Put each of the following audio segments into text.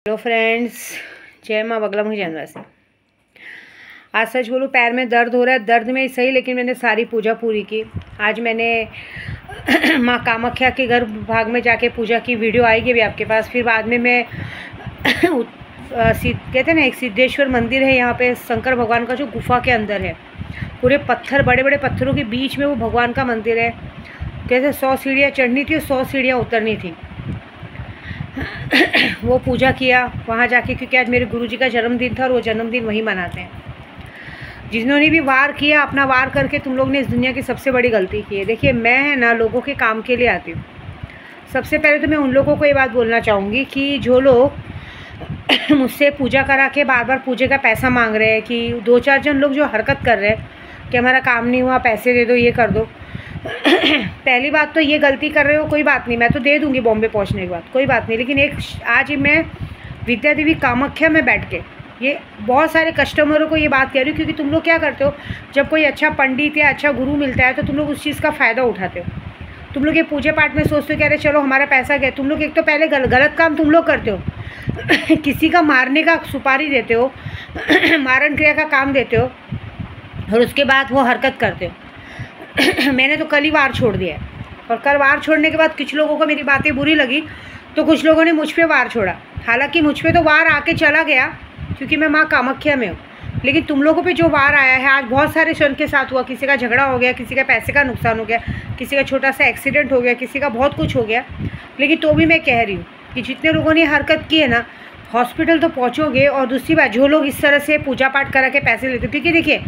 Hello friends, जय माँ बगला मुखी जानवा से। आज सच बोलूँ पैर में दर्द हो रहा है, दर्द में ही सही, लेकिन मैंने सारी पूजा पूरी की। आज मैंने माँ कामाख्या के घर भाग में जाके पूजा की, वीडियो आएगी भी आपके पास। फिर बाद में मैं कहते हैं ना, एक सिद्धेश्वर मंदिर है यहाँ पे, शंकर भगवान का, जो गुफा के अंदर है। पूरे पत्थर, बड़े बड़े पत्थरों के बीच में वो भगवान का मंदिर है। कैसे 100 सीढ़ियाँ चढ़नी थी और 100 सीढ़ियाँ उतरनी थी। वो पूजा किया वहाँ जाके, क्योंकि आज मेरे गुरुजी का जन्मदिन था और वो जन्मदिन वहीं मनाते हैं। जिन्होंने भी वार किया, अपना वार करके तुम लोग ने इस दुनिया की सबसे बड़ी गलती की है। देखिए, मैं है ना लोगों के काम के लिए आती हूँ। सबसे पहले तो मैं उन लोगों को ये बात बोलना चाहूँगी कि जो लोग मुझसे पूजा करा के बार बार पूजे का पैसा मांग रहे हैं, कि 2-4 जन लोग जो हरकत कर रहे हैं कि हमारा काम नहीं हुआ, पैसे दे दो, ये कर दो। पहली बात तो ये गलती कर रहे हो, कोई बात नहीं, मैं तो दे दूंगी बॉम्बे पहुंचने के बाद, कोई बात नहीं। लेकिन एक आज ही मैं विद्या देवी कामाख्या में बैठ के ये बहुत सारे कस्टमरों को ये बात कह रही हूँ, क्योंकि तुम लोग क्या करते हो, जब कोई अच्छा पंडित या अच्छा गुरु मिलता है तो तुम लोग उस चीज़ का फ़ायदा उठाते हो। तुम लोग ये पूजा पाठ में सोचते हो कि अरे चलो हमारा पैसा गया। तुम लोग एक तो पहले गलत काम तुम लोग करते हो। किसी का मारने का सुपारी देते हो, मारण क्रिया का काम देते हो, और उसके बाद वो हरकत करते हो। मैंने तो कल ही वार छोड़ दिया है, और कल वार छोड़ने के बाद कुछ लोगों को मेरी बातें बुरी लगी, तो कुछ लोगों ने मुझ पे वार छोड़ा। हालांकि मुझ पे तो वार आके चला गया, क्योंकि मैं माँ कामाख्या में हूँ। लेकिन तुम लोगों पे जो वार आया है, आज बहुत सारे जन के साथ हुआ। किसी का झगड़ा हो गया, किसी का पैसे का नुकसान हो गया, किसी का छोटा सा एक्सीडेंट हो गया, किसी का बहुत कुछ हो गया। लेकिन तो भी मैं कह रही हूँ कि जितने लोगों ने हरकत की है ना, हॉस्पिटल तो पहुँचोगे। और दूसरी बात, जो लोग इस तरह से पूजा पाठ करा के पैसे लेते, क्योंकि देखिए,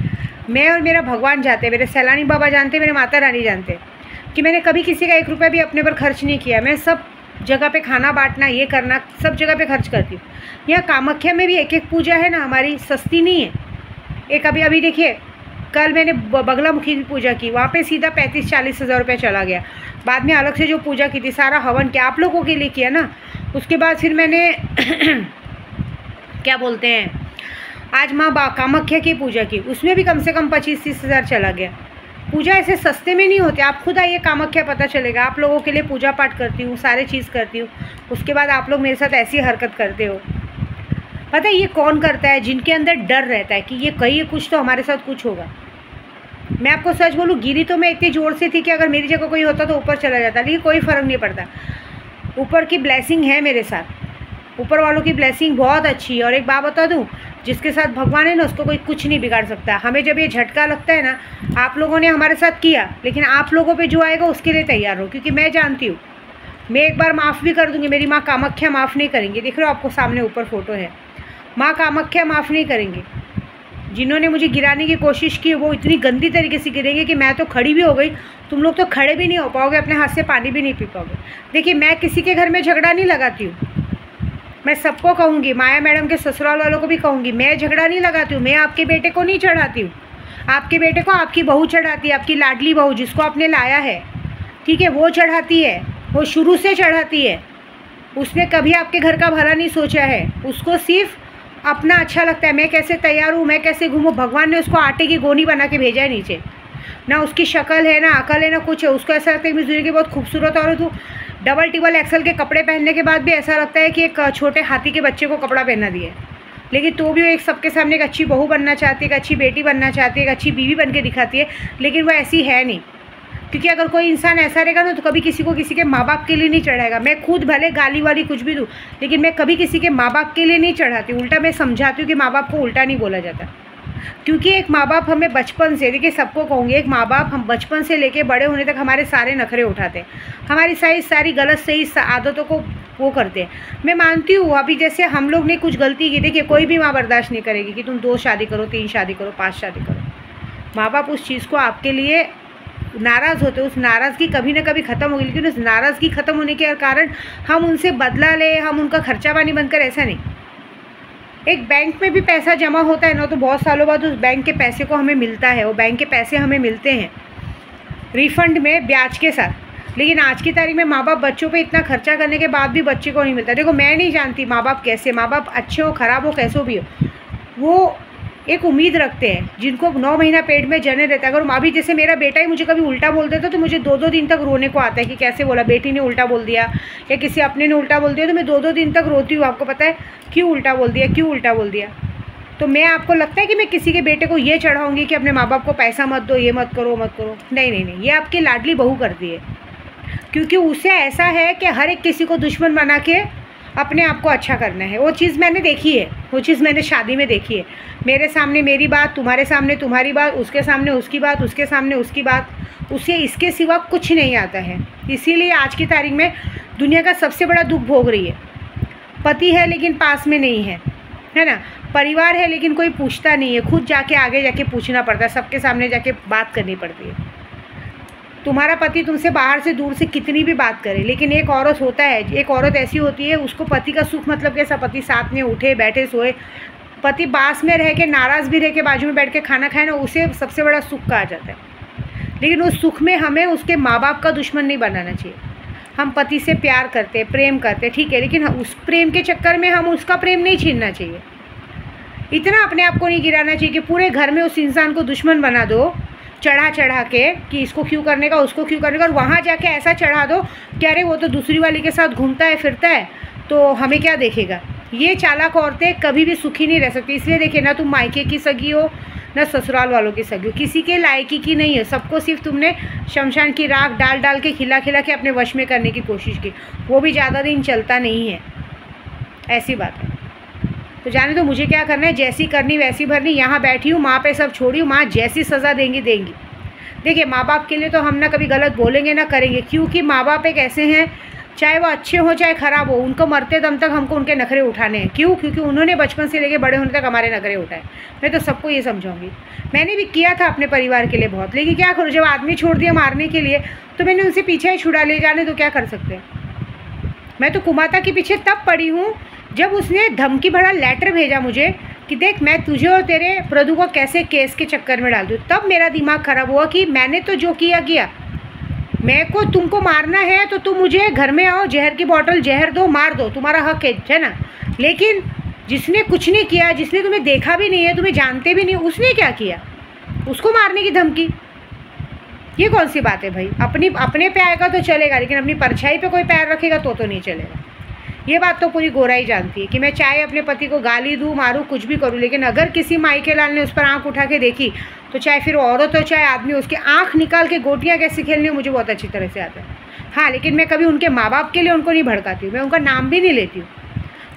मैं और मेरा भगवान जानते हैं, मेरे सैलानी बाबा जानते हैं, मेरे माता रानी जानते हैं कि मैंने कभी किसी का 1 रुपया भी अपने पर खर्च नहीं किया। मैं सब जगह पे खाना बांटना, ये करना, सब जगह पे खर्च करती हूँ। यहाँ कामाख्या में भी एक पूजा है ना हमारी, सस्ती नहीं है। एक अभी देखिए, कल मैंने बगला मुखी की पूजा की, वहाँ पे सीधा 35-40 हज़ार रुपये चला गया। बाद में अलग से जो पूजा की थी, सारा हवन क्या आप लोगों के लिए किया ना। उसके बाद फिर मैंने क्या बोलते हैं, आज माँ कामाख्या की पूजा की, उसमें भी कम से कम 25-30 हज़ार चला गया। पूजा ऐसे सस्ते में नहीं होते। आप खुद आइए कामाख्या, पता चलेगा। आप लोगों के लिए पूजा पाठ करती हूँ, सारे चीज़ करती हूँ, उसके बाद आप लोग मेरे साथ ऐसी हरकत करते हो। पता है ये कौन करता है? जिनके अंदर डर रहता है कि ये कहीं कुछ तो हमारे साथ कुछ होगा। मैं आपको सच बोलूँ, गिरी तो मैं इतनी ज़ोर से थी कि अगर मेरी जगह कोई होता तो ऊपर चला जाता, लेकिन कोई फ़र्क नहीं पड़ता। ऊपर की ब्लेसिंग है मेरे साथ, ऊपर वालों की ब्लेसिंग बहुत अच्छी है। और एक बात बता दूँ, जिसके साथ भगवान है ना, उसको कोई कुछ नहीं बिगाड़ सकता। हमें जब ये झटका लगता है ना, आप लोगों ने हमारे साथ किया, लेकिन आप लोगों पे जो आएगा उसके लिए तैयार हो, क्योंकि मैं जानती हूँ, मैं एक बार माफ़ भी कर दूँगी, मेरी माँ कामाख्या माफ़ नहीं करेंगी। देख रहे हो, आपको सामने ऊपर फ़ोटो है, माँ कामाख्या माफ़ नहीं करेंगे। जिन्होंने मुझे गिराने की कोशिश की, वो इतनी गंदी तरीके से गिरेंगे कि मैं तो खड़ी भी हो गई, तुम लोग तो खड़े भी नहीं हो पाओगे, अपने हाथ से पानी भी नहीं पी पाओगे। देखिए, मैं किसी के घर में झगड़ा नहीं लगाती हूँ। मैं सबको कहूँगी, माया मैडम के ससुराल वालों को भी कहूँगी, मैं झगड़ा नहीं लगाती हूँ। मैं आपके बेटे को नहीं चढ़ाती हूँ, आपके बेटे को आपकी बहू चढ़ाती है, आपकी लाडली बहू जिसको आपने लाया है, ठीक है, वो चढ़ाती है। वो शुरू से चढ़ाती है, उसने कभी आपके घर का भला नहीं सोचा है। उसको सिर्फ अपना अच्छा लगता है, मैं कैसे तैयार हूँ, मैं कैसे घूमूँ। भगवान ने उसको आटे की गोनी बना के भेजा है नीचे। ना उसकी शक्ल है, ना अकल है, ना कुछ है। उसको ऐसा लगता है कि मैं दुनिया की बहुत खूबसूरत औरत हूँ। डबल टिबल एक्सल के कपड़े पहनने के बाद भी ऐसा लगता है कि एक छोटे हाथी के बच्चे को कपड़ा पहना दिया है। लेकिन तो भी वो एक सबके सामने एक अच्छी बहू बनना चाहती है, एक अच्छी बेटी बनना चाहती है, एक अच्छी बीवी बन के दिखाती है। लेकिन वो ऐसी है नहीं, क्योंकि अगर कोई इंसान ऐसा रहेगा ना, तो कभी किसी को किसी के माँ बाप के लिए नहीं चढ़ाएगा। मैं खुद भले गाली वाली कुछ भी दूँ, लेकिन मैं कभी किसी के माँ बाप के लिए नहीं चढ़ाती। उल्टा मैं समझाती हूँ कि माँ बाप को उल्टा नहीं बोला जाता, क्योंकि एक माँ बाप हमें बचपन से, देखिए सबको कहूँगी, एक माँ बाप हम बचपन से लेके बड़े होने तक हमारे सारे नखरे उठाते हैं, हमारी सारी गलत सही आदतों को वो करते हैं। मैं मानती हूँ, अभी जैसे हम लोग ने कुछ गलती की, देखिए कोई भी माँ बर्दाश्त नहीं करेगी कि तुम 2 शादी करो, 3 शादी करो, 5 शादी करो। माँ बाप उस चीज़ को आपके लिए नाराज़ होते, उस नाराज़गी कभी ना कभी ख़त्म होगी। लेकिन उस नाराज़गी ख़त्म होने के कारण हम उनसे बदला ले, हम उनका खर्चा पानी बनकर, ऐसा नहीं। एक बैंक में भी पैसा जमा होता है ना, तो बहुत सालों बाद उस बैंक के पैसे को हमें मिलता है, वो बैंक के पैसे हमें मिलते हैं रिफ़ंड में, ब्याज के साथ। लेकिन आज की तारीख में माँ बाप बच्चों पे इतना खर्चा करने के बाद भी बच्चे को नहीं मिलता। देखो, मैं नहीं जानती माँ बाप कैसे, माँ बाप अच्छे हो, ख़राब हो, कैसे भी हो, वो एक उम्मीद रखते हैं, जिनको 9 महीना पेट में जने रहता है। अगर अभी जैसे मेरा बेटा ही मुझे कभी उल्टा बोल देता तो मुझे 2-2 दिन तक रोने को आता है कि कैसे बोला, बेटी ने उल्टा बोल दिया या किसी अपने ने उल्टा बोल दिया, तो मैं 2-2 दिन तक रोती हूँ। आपको पता है क्यों उल्टा बोल दिया, क्यों उल्टा बोल दिया? तो मैं, आपको लगता है कि मैं किसी के बेटे को ये चढ़ाऊँगी कि अपने माँ बाप को पैसा मत दो, ये मत करो, मत करो? नहीं नहीं नहीं, ये आपकी लाडली बहू करती है, क्योंकि उसे ऐसा है कि हर एक किसी को दुश्मन बना के अपने आप को अच्छा करना है। वो चीज़ मैंने देखी है, वो चीज़ मैंने शादी में देखी है। मेरे सामने मेरी बात, तुम्हारे सामने तुम्हारी बात, उसके सामने उसकी बात, उसके सामने उसकी बात, उसे इसके सिवा कुछ नहीं आता है। इसीलिए आज की तारीख में दुनिया का सबसे बड़ा दुख भोग रही है। पति है लेकिन पास में नहीं है ना? परिवार है लेकिन कोई पूछता नहीं है, खुद जाके आगे जाके पूछना पड़ता है, सबके सामने जाके बात करनी पड़ती है। तुम्हारा पति तुमसे बाहर से दूर से कितनी भी बात करे, लेकिन एक औरत होता है, एक औरत ऐसी होती है, उसको पति का सुख मतलब कैसा, पति साथ में उठे बैठे सोए, पति पास में रह के नाराज़ भी रह के बाजू में बैठ के खाना खाए ना, उसे सबसे बड़ा सुख कहा जाता है। लेकिन उस सुख में हमें उसके माँ बाप का दुश्मन नहीं बनाना चाहिए। हम पति से प्यार करते, प्रेम करते, ठीक है, लेकिन उस प्रेम के चक्कर में हम उसका प्रेम नहीं छीनना चाहिए। इतना अपने आप को नहीं गिराना चाहिए कि पूरे घर में उस इंसान को दुश्मन बना दो, चढ़ा चढ़ा के कि इसको क्यों करने का, उसको क्यों करने का, और वहाँ जाके ऐसा चढ़ा दो कि अरे वो तो दूसरी वाली के साथ घूमता है फिरता है तो हमें क्या देखेगा। ये चालाक औरतें कभी भी सुखी नहीं रह सकती। इसलिए देखिए ना, तुम मायके की सगी हो ना ससुराल वालों की सगी हो, किसी के लायकी की नहीं है। सबको सिर्फ तुमने शमशान की राख डाल डाल के खिला खिला के अपने वश में करने की कोशिश की, वो भी ज़्यादा दिन चलता नहीं है, ऐसी बात है। तो जाने दो, मुझे क्या करना है, जैसी करनी वैसी भरनी। यहाँ बैठी हूँ, माँ पे सब छोड़ी हूँ, माँ जैसी सज़ा देंगी देंगी। देखिए, माँ बाप के लिए तो हम ना कभी गलत बोलेंगे ना करेंगे, क्योंकि माँ बाप एक ऐसे हैं, चाहे वो अच्छे हो चाहे ख़राब हो, उनको मरते दम तक हमको उनके नखरे उठाने हैं। क्यों? क्योंकि उन्होंने बचपन से लेके बड़े होने तक हमारे नखरे उठाए। मैं तो सबको ये समझाऊंगी, मैंने भी किया था अपने परिवार के लिए बहुत, लेकिन क्या करूँ, जब आदमी छोड़ दिया मारने के लिए तो मैंने उनसे पीछे ही छुड़ा ले जाने, तो क्या कर सकते हैं। मैं तो कुमाता के पीछे तब पड़ी हूँ जब उसने धमकी भरा लेटर भेजा मुझे कि देख मैं तुझे और तेरे प्रदू को कैसे केस के चक्कर में डाल दूँ। तब मेरा दिमाग ख़राब हुआ कि मैंने तो जो किया किया, मेरे को तुमको मारना है तो तुम मुझे घर में आओ, जहर की बोतल जहर दो, मार दो, तुम्हारा हक है ना। लेकिन जिसने कुछ नहीं किया, जिसने तुम्हें देखा भी नहीं है, तुम्हें जानते भी नहीं, उसने क्या किया, उसको मारने की धमकी, ये कौन सी बात है भाई। अपने पे आएगा तो चलेगा, लेकिन अपनी परछाई पे कोई पैर रखेगा तो नहीं चलेगा। ये बात तो पूरी गोराई जानती है कि मैं चाहे अपने पति को गाली दूँ, मारूँ, कुछ भी करूँ, लेकिन अगर किसी मायके लाल ने उस पर आँख उठा के देखी तो चाहे फिर औरत हो चाहे आदमी, उसकी आँख निकाल के गोटियाँ कैसे खेलनी मुझे बहुत अच्छी तरह से आता है। हाँ, लेकिन मैं कभी उनके माँ बाप के लिए उनको नहीं भड़काती हूँ, मैं उनका नाम भी नहीं लेती हूँ,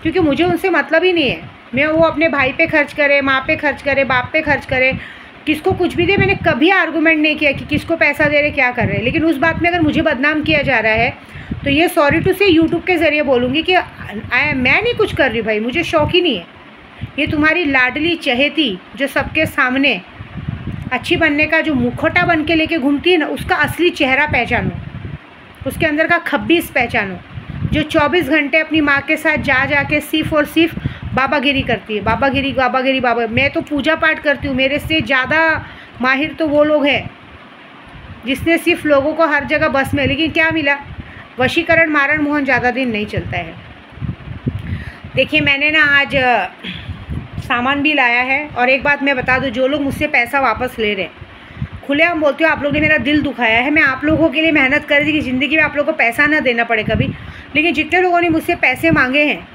क्योंकि मुझे उनसे मतलब ही नहीं है। मैं वो अपने भाई पे खर्च करे, माँ पे खर्च करे, बाप पे खर्च करे, किसको कुछ भी दे, मैंने कभी आर्गूमेंट नहीं किया कि किसको पैसा दे रहे, क्या कर रहे हैं। लेकिन उस बात में अगर मुझे बदनाम किया जा रहा है तो ये सॉरी टू से यूट्यूब के ज़रिए बोलूँगी कि मैं नहीं कुछ कर रही भाई, मुझे शौक ही नहीं है। ये तुम्हारी लाडली चहेती जो सबके सामने अच्छी बनने का जो मुखौटा बन के लेके घूमती है ना, उसका असली चेहरा पहचानो, उसके अंदर का खब्बीस पहचानो, जो 24 घंटे अपनी माँ के साथ जा के सिर्फ और सिर्फ बाबागिरी करती है। बाबागिरी बाबागिरी बाबा। मैं तो पूजा पाठ करती हूँ, मेरे से ज़्यादा माहिर तो वो लोग हैं जिसने सिर्फ लोगों को हर जगह बस में, लेकिन क्या मिला, वशीकरण मारण मोहन ज़्यादा दिन नहीं चलता है। देखिए, मैंने ना आज सामान भी लाया है, और एक बात मैं बता दूं, जो लोग मुझसे पैसा वापस ले रहे हैं, खुलेआम बोलती हूँ, आप लोगों ने मेरा दिल दुखाया है। मैं आप लोगों के लिए मेहनत कर दी कि ज़िंदगी में आप लोगों को पैसा ना देना पड़े कभी, लेकिन जितने लोगों ने मुझसे पैसे मांगे हैं,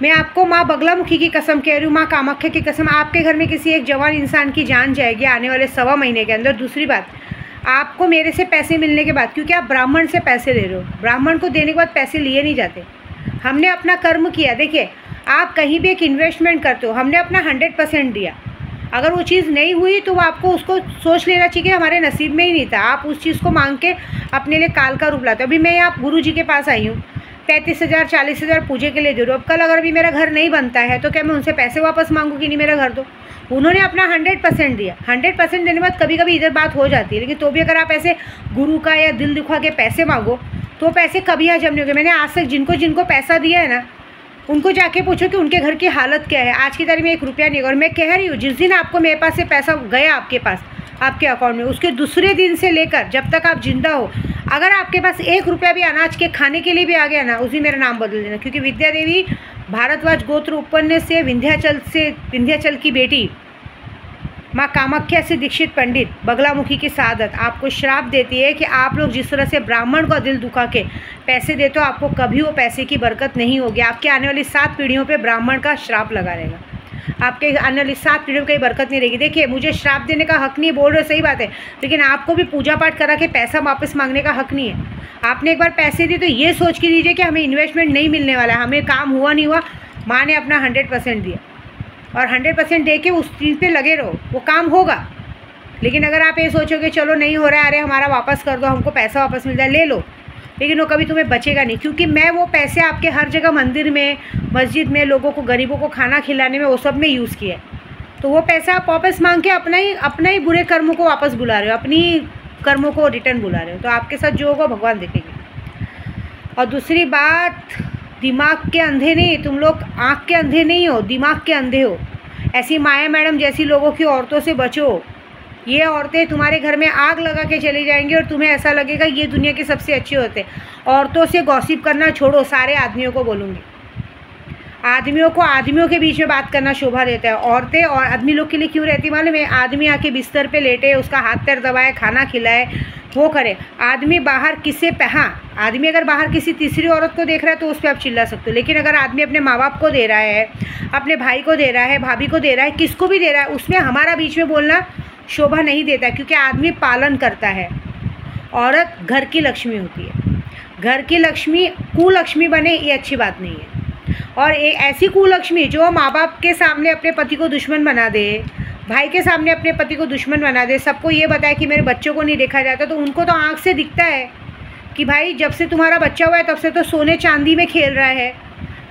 मैं आपको माँ बगलामुखी की कसम कह रही हूँ, माँ कामाख्या की कसम, आपके घर में किसी एक जवान इंसान की जान जाएगी आने वाले 1.25 महीने के अंदर। दूसरी बात, आपको मेरे से पैसे मिलने के बाद, क्योंकि आप ब्राह्मण से पैसे ले रहे हो, ब्राह्मण को देने के बाद पैसे लिए नहीं जाते। हमने अपना कर्म किया। देखिए, आप कहीं भी एक इन्वेस्टमेंट करते हो, हमने अपना 100% दिया। अगर वो चीज़ नहीं हुई तो आपको उसको सोच लेना चाहिए कि हमारे नसीब में ही नहीं था। आप उस चीज़ को मांग के अपने लिए काल का रूप लाते हो। अभी मैं यहाँ गुरु जी के पास आई हूँ, 35,000 40,000 पूजे के लिए दे रही हूँ। अब कल अगर अभी मेरा घर नहीं बनता है तो क्या मैं उनसे पैसे वापस मांगू कि नहीं मेरा घर दो? उन्होंने अपना 100% दिया। 100% देने के बाद कभी कभी इधर बात हो जाती है, लेकिन तो भी अगर आप ऐसे गुरु का या दिल दिखा के पैसे मांगो तो पैसे कभी हजम नहीं होंगे। मैंने आज तक जिनको जिनको पैसा दिया है ना, उनको जाके पूछो कि उनके घर की हालत क्या है। आज की तारीख में 1 रुपया नहीं। और मैं कह रही हूँ, जिस दिन आपको मेरे पास से पैसा गया आपके पास, आपके अकाउंट में, उसके दूसरे दिन से लेकर जब तक आप जिंदा हो, अगर आपके पास 1 रुपया भी अनाज के खाने के लिए भी आ गया ना, उसी मेरा नाम बदल देना, क्योंकि विद्या देवी भारद्वाज गोत्र उत्पन्न से विंध्याचल की बेटी माँ कामाख्या से दीक्षित पंडित बगलामुखी की सादत आपको श्राप देती है कि आप लोग जिस तरह से ब्राह्मण का दिल दुखा के पैसे देते हो, आपको कभी वो पैसे की बरकत नहीं होगी। आपके आने वाली 7 पीढ़ियों पे ब्राह्मण का श्राप लगा रहेगा। आपके आने वाली 7 पीढ़ियों की बरकत नहीं रहेगी। देखिए, मुझे श्राप देने का हक नहीं, बोल रहे सही बात है, लेकिन आपको भी पूजा पाठ करा के पैसा वापस मांगने का हक नहीं है। आपने एक बार पैसे दिए तो ये सोच के दीजिए कि हमें इन्वेस्टमेंट नहीं मिलने वाला है, हमें काम हुआ नहीं हुआ, माँ ने अपना 100% दिया और 100% दे के उस चीज़ पे लगे रहो, वो काम होगा। लेकिन अगर आप ये सोचोगे चलो नहीं हो रहा है, अरे हमारा वापस कर दो, हमको पैसा वापस मिल जाए, ले लो, लेकिन वो कभी तुम्हें बचेगा नहीं, क्योंकि मैं वो पैसे आपके हर जगह मंदिर में, मस्जिद में, लोगों को, गरीबों को खाना खिलाने में, वो सब में यूज़ किया है। तो वो पैसा आप वापस मांग के अपना ही बुरे कर्मों को वापस बुला रहे हो, अपनी कर्मों को रिटर्न बुला रहे हो। तो आपके साथ जो होगा भगवान देखेंगे। और दूसरी बात, दिमाग के अंधे नहीं, तुम लोग आँख के अंधे नहीं हो, दिमाग के अंधे हो। ऐसी माया मैडम जैसी लोगों की औरतों से बचो। ये औरतें तुम्हारे घर में आग लगा के चली जाएंगी और तुम्हें ऐसा लगेगा ये दुनिया के सबसे अच्छे होते हैं। औरतों से गॉसिप करना छोड़ो, सारे आदमियों को बोलूँगी। आदमियों को आदमियों के बीच में बात करना शोभा देता है। औरतें और आदमी लोग के लिए क्यों रहती मालूम है? आदमी आके बिस्तर पे लेटे, उसका हाथ पैर दबाए, खाना खिलाए, वो करे। आदमी बाहर आदमी अगर बाहर किसी तीसरी औरत को देख रहा है तो उस पर आप चिल्ला सकते हो, लेकिन अगर आदमी अपने माँ बाप को दे रहा है, अपने भाई को दे रहा है, भाभी को दे रहा है, किसको भी दे रहा है, उसमें हमारा बीच में बोलना शोभा नहीं देता, क्योंकि आदमी पालन करता है। औरत घर की लक्ष्मी होती है। घर की लक्ष्मी कुलक्ष्मी बने ये अच्छी बात नहीं है। और एक ऐसी कुलक्ष्मी जो माँ बाप के सामने अपने पति को दुश्मन बना दे, भाई के सामने अपने पति को दुश्मन बना दे, सबको ये बताए कि मेरे बच्चों को नहीं देखा जाता, तो उनको तो आँख से दिखता है कि भाई जब से तुम्हारा बच्चा हुआ है तब से तो सोने चांदी में खेल रहा है।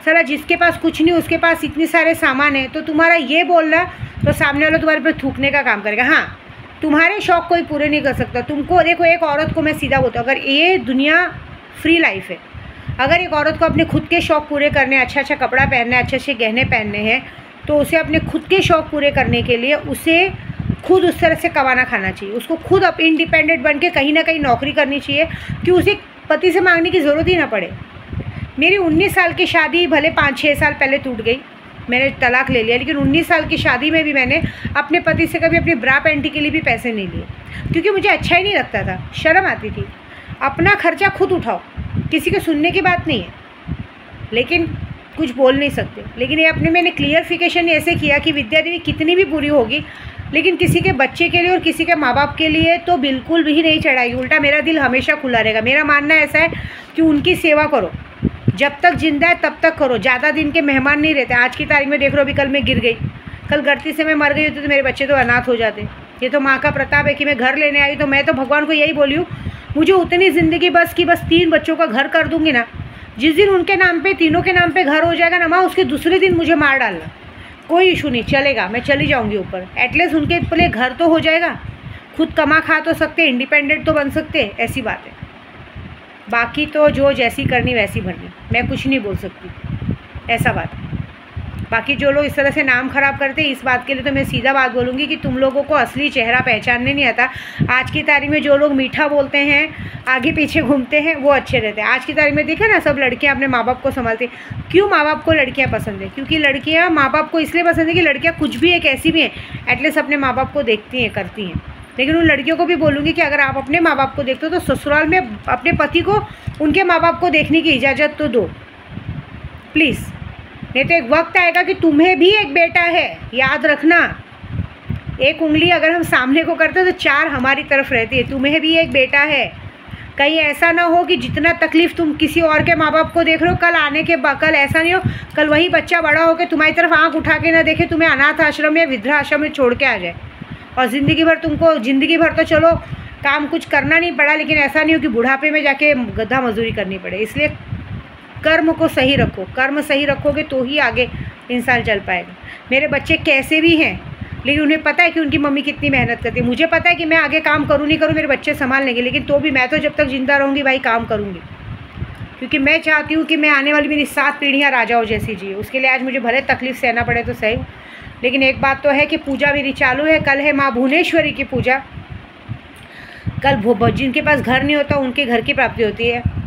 साला जिसके पास कुछ नहीं उसके पास इतने सारे सामान है, तो तुम्हारा ये बोलना तो सामने वाला तुम्हारे पे थूकने का काम करेगा। हाँ, तुम्हारे शौक़ कोई पूरे नहीं कर सकता। तुमको देखो, एक औरत को मैं सीधा बोलता हूँ, अगर ये दुनिया फ्री लाइफ है, अगर एक औरत को अपने खुद के शौक़ पूरे करने, अच्छा कपड़ा पहनना है, अच्छे गहने पहनने हैं, तो उसे अपने खुद के शौक़ पूरे करने के लिए उसे खुद उस तरह से कमाना खाना चाहिए। उसको खुद अब इंडिपेंडेंट बन के कहीं ना कहीं नौकरी करनी चाहिए कि उसे पति से मांगने की ज़रूरत ही ना पड़े। मेरी 19 साल की शादी भले 5-6 साल पहले टूट गई, मैंने तलाक ले लिया, लेकिन 19 साल की शादी में भी मैंने अपने पति से कभी अपनी ब्रा पैंटी के लिए भी पैसे नहीं लिए, क्योंकि मुझे अच्छा ही नहीं लगता था, शर्म आती थी। अपना खर्चा खुद उठाओ, किसी के सुनने की बात नहीं है, लेकिन कुछ बोल नहीं सकते। लेकिन ये मैंने क्लियरिफिकेशन ऐसे किया कि विद्या देवी कितनी भी बुरी होगी, लेकिन किसी के बच्चे के लिए और किसी के माँ बाप के लिए तो बिल्कुल भी नहीं चढ़ाएगी। उल्टा मेरा दिल हमेशा खुला रहेगा। मेरा मानना ऐसा है कि उनकी सेवा करो, जब तक जिंदा है तब तक करो। ज़्यादा दिन के मेहमान नहीं रहते। आज की तारीख में देख लो, अभी कल मैं गिर गई, कल गलती से मैं मर गई होती तो मेरे बच्चे तो अनाथ हो जाते। ये तो माँ का प्रताप है कि मैं घर लेने आई, तो मैं तो भगवान को यही बोली हूँ, मुझे उतनी ज़िंदगी बस 3 बच्चों का घर कर दूँगी ना, जिस दिन उनके नाम पे, तीनों के नाम पे घर हो जाएगा ना माँ, उसके दूसरे दिन मुझे मार डालना, कोई इशू नहीं, चलेगा, मैं चली जाऊँगी ऊपर। एटलीस्ट उनके लिए घर तो हो जाएगा, खुद कमा खा तो सकते, इंडिपेंडेंट तो बन सकते, ऐसी बात है। बाकी तो जो जैसी करनी वैसी भरनी, मैं कुछ नहीं बोल सकती, ऐसा बात है। बाकी जो लोग इस तरह से नाम ख़राब करते हैं, इस बात के लिए तो मैं सीधा बात बोलूँगी कि तुम लोगों को असली चेहरा पहचानने नहीं आता। आज की तारीख में जो लोग मीठा बोलते हैं, आगे पीछे घूमते हैं, वो अच्छे रहते हैं। आज की तारीख में देखा ना, सब लड़कियां अपने माँ बाप को संभालती हैं। क्यों माँ बाप को लड़कियां पसंद है? क्योंकि लड़कियां माँ बाप को इसलिए पसंद है कि लड़कियाँ कुछ भी है, कैसी भी हैं, एटलीस्ट अपने माँ बाप को देखती हैं, करती हैं। लेकिन उन लड़कियों को भी बोलूँगी कि अगर आप अपने माँ बाप को देखते हो तो ससुराल में अपने पति को उनके माँ बाप को देखने की इजाज़त तो दो प्लीज़। नहीं तो एक वक्त आएगा कि तुम्हें भी एक बेटा है, याद रखना। एक उंगली अगर हम सामने को करते तो 4 हमारी तरफ रहती है। तुम्हें भी एक बेटा है। कहीं ऐसा ना हो कि जितना तकलीफ़ तुम किसी और के माँ बाप को देख रहे हो, कल ऐसा नहीं हो, कल वही बच्चा बड़ा होकर तुम्हारी तरफ आँख उठा के ना देखे, तुम्हें अनाथ आश्रम या वृद्धाश्रम में छोड़ के आ जाए, और ज़िंदगी भर तो चलो काम कुछ करना नहीं पड़ा, लेकिन ऐसा नहीं हो कि बुढ़ापे में जाके गधा मजदूरी करनी पड़े। इसलिए कर्म को सही रखो, कर्म सही रखोगे तो ही आगे इंसान चल पाएगा। मेरे बच्चे कैसे भी हैं, लेकिन उन्हें पता है कि उनकी मम्मी कितनी मेहनत करती है। मुझे पता है कि मैं आगे काम करूँ नहीं करूँ, मेरे बच्चे संभाल लेंगे, लेकिन तो भी मैं तो जब तक जिंदा रहूँगी भाई काम करूँगी, क्योंकि मैं चाहती हूँ कि मैं आने वाली मेरी 7 पीढ़ियाँ राजाओं जैसी जिए। उसके लिए आज मुझे भले तकलीफ़ सहना पड़े तो सही, लेकिन एक बात तो है कि पूजा मेरी चालू है। कल है माँ भुवनेश्वरी की पूजा। कल जिनके पास घर नहीं होता उनके घर की प्राप्ति होती है।